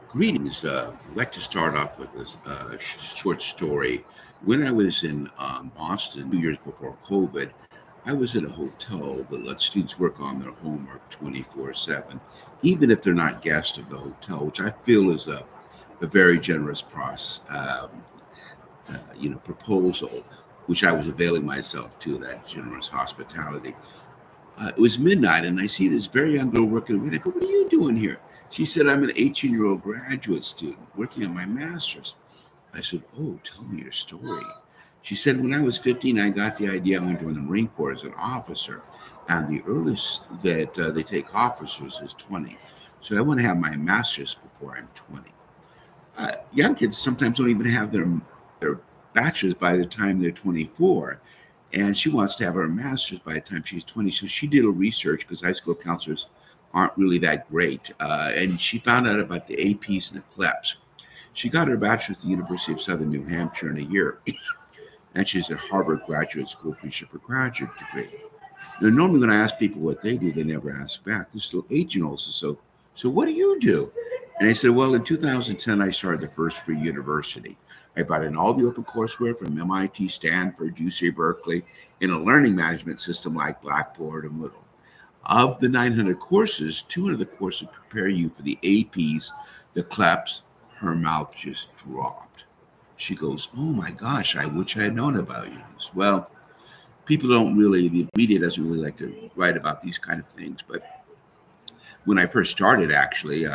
Greetings. I'd like to start off with a short story. When I was in Boston 2 years before COVID, I was at a hotel that lets students work on their homework 24/7, even if they're not guests of the hotel, which I feel is a very generous proposal, which I was availing myself to that generous hospitality. It was midnight, and I see this very young girl working with me. I go, "What are you doing here?" She said, "I'm an 18-year-old graduate student working on my master's." I said, "Oh, tell me your story." She said, "When I was 15, I got the idea I'm going to join the Marine Corps as an officer, and the earliest that they take officers is 20. So I want to have my master's before I'm 20." Young kids sometimes don't even have their bachelor's by the time they're 24, and she wants to have her master's by the time she's 20. So she did a research because high school counselors aren't really that great, and she found out about the APs and the CLEPs. She got her bachelor's at the University of Southern New Hampshire in a year, and she's at Harvard Graduate School for her graduate degree. Now, normally when I ask people what they do, they never ask back. They're still 18-year-olds. So what do you do? And I said, well, in 2010, I started the first free university. I brought in all the open courseware from MIT, Stanford, UC Berkeley in a learning management system like Blackboard and Moodle. Of the 900 courses, 200 of the courses prepare you for the APs, the CLEPs. Her mouth just dropped. She goes, "Oh my gosh, I wish I had known about you." Well, people don't really, the media doesn't really like to write about these kind of things. But when I first started, actually,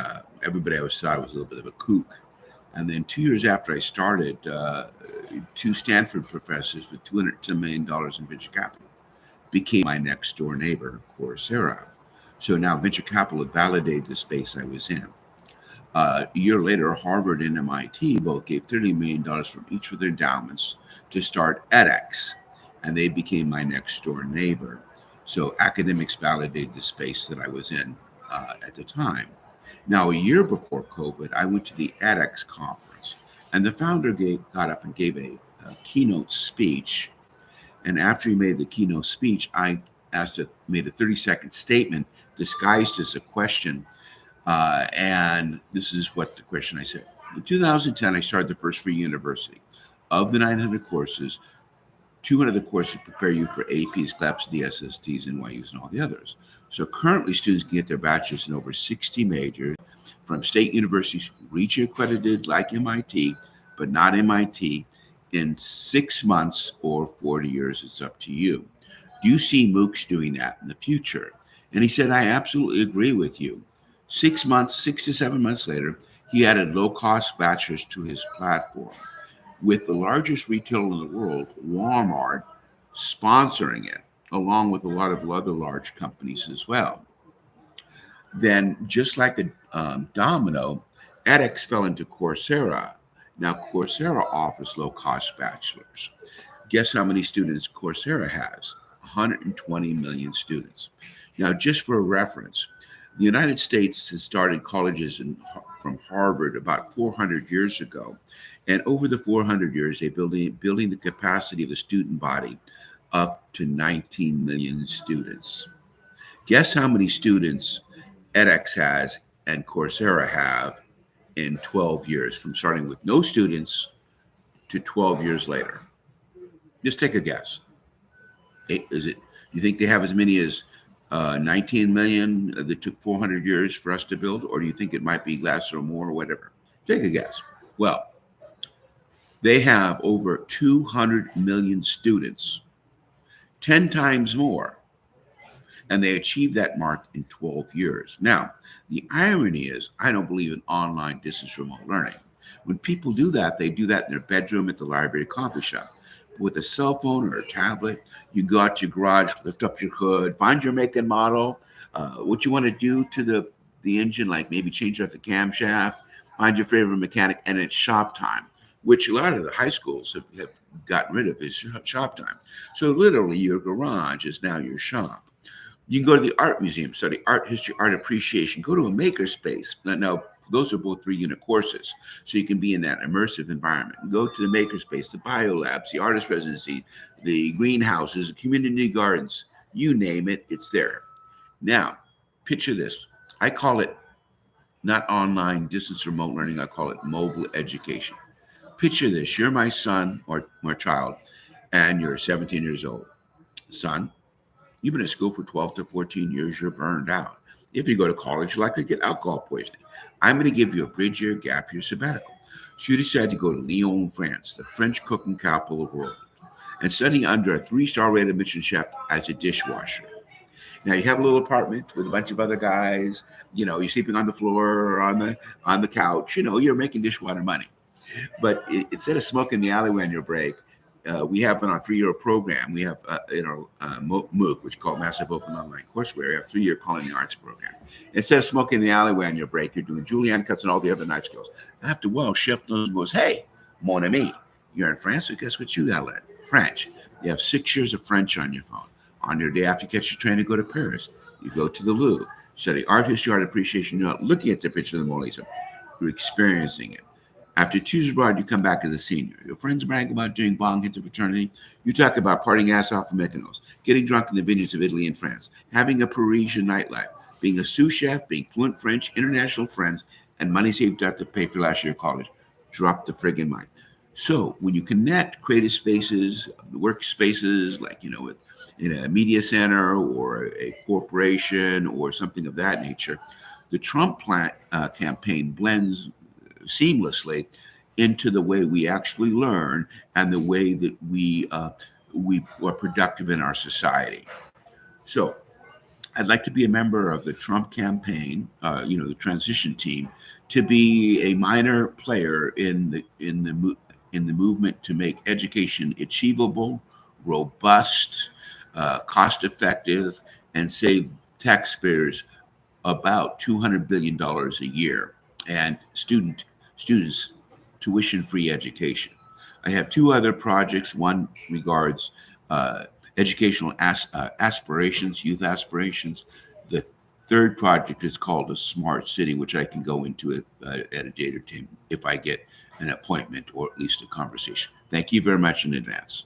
everybody always thought I was a little bit of a kook. And then 2 years after I started, two Stanford professors with $210 million in venture capital became my next door neighbor, Coursera. So now venture capital had validated the space I was in. A year later, Harvard and MIT both gave $30 million from each of their endowments to start edX, and they became my next door neighbor. So academics validated the space that I was in at the time. Now, a year before COVID, I went to the edX conference, and the founder got up and gave a keynote speech. And after he made the keynote speech, I made a 30-second statement disguised as a question, and this is what the question I said. In 2010, I started the first free university. Of the 900 courses, 200 of the courses prepare you for APs, CLAPs, DSSTs, NYUs, and all the others. So currently, students can get their bachelor's in over 60 majors from state universities, region accredited like MIT, but not MIT, in 6 months or 40 years. It's up to you. Do you see MOOCs doing that in the future? And he said, I absolutely agree with you. 6 months, 6 to 7 months later, he added low cost bachelors to his platform, with the largest retailer in the world, Walmart, sponsoring it, along with a lot of other large companies as well. Then, just like a domino, edX fell into Coursera. Now, Coursera offers low cost bachelors. Guess how many students Coursera has? 120 million students. Now, just for a reference, the United States has started colleges from Harvard about 400 years ago. And over the 400 years, they're building the capacity of the student body up to 19 million students. Guess how many students edX has and Coursera have in 12 years, from starting with no students to 12 years later? Just take a guess. Is it? You think they have as many as 19 million that took 400 years for us to build, or do you think it might be less or more or whatever? Take a guess. Well, they have over 200 million students, 10 times more, and they achieved that mark in 12 years. Now, the irony is, I don't believe in online distance remote learning. When people do that, they do that in their bedroom, at the library, coffee shop. With a cell phone or a tablet, you go out to your garage, lift up your hood, find your make and model, what you want to do to the engine, like maybe change out the camshaft, find your favorite mechanic, and it's shop time, which a lot of the high schools have gotten rid of, is shop time. So literally, your garage is now your shop. You can go to the art museum, study art history, art appreciation. Go to a makerspace. Now, those are both 3-unit courses, so you can be in that immersive environment. Go to the makerspace, the biolabs, the artist residency, the greenhouses, the community gardens. You name it, it's there. Now, picture this. I call it not online distance remote learning. I call it mobile education. Picture this: you're my son or child, and you're 17 years old. Son, you've been at school for 12 to 14 years. You're burned out. If you go to college, you're likely to get alcohol poisoning. I'm going to give you a bridge year, gap year sabbatical. So you decide to go to Lyon, France, the French cooking capital of the world, and study under a 3-star rated Michelin chef as a dishwasher. Now you have a little apartment with a bunch of other guys. You know, you're sleeping on the floor or on the couch. You know, you're making dishwater money. But instead of smoking the alleyway on your break, we have in our 3-year program, we have in our MOOC, which is called Massive Open Online Courseware, we have 3-year culinary arts program. Instead of smoking the alleyway on your break, you're doing julienne cuts and all the other knife skills. After a while, chef knows and goes, hey, mon ami, you're in France, so guess what you got to learn? French. You have 6 years of French on your phone. On your day after you catch your train to go to Paris, you go to the Louvre, study art history, art appreciation. You're not looking at the picture of the Mona Lisa, you're experiencing it. After 2 years abroad, you come back as a senior. Your friends brag about doing bong into fraternity. You talk about partying ass off in Mykonos, getting drunk in the vineyards of Italy and France, having a Parisian nightlife, being a sous chef, being fluent French, international friends, and money saved up to pay for last year of college. Drop the friggin' mic. So when you connect creative spaces, workspaces, like, you know, with in a media center or a corporation or something of that nature, the Trump campaign blends seamlessly into the way we actually learn and the way that we are productive in our society. So I'd like to be a member of the Trump campaign, the transition team, to be a minor player in the movement to make education achievable, robust, cost effective, and save taxpayers about $200 billion a year, and students tuition-free education. I have 2 other projects. One regards educational aspirations, youth aspirations. The third project is called a smart city, which I can go into at a date or time if I get an appointment or at least a conversation. Thank you very much in advance.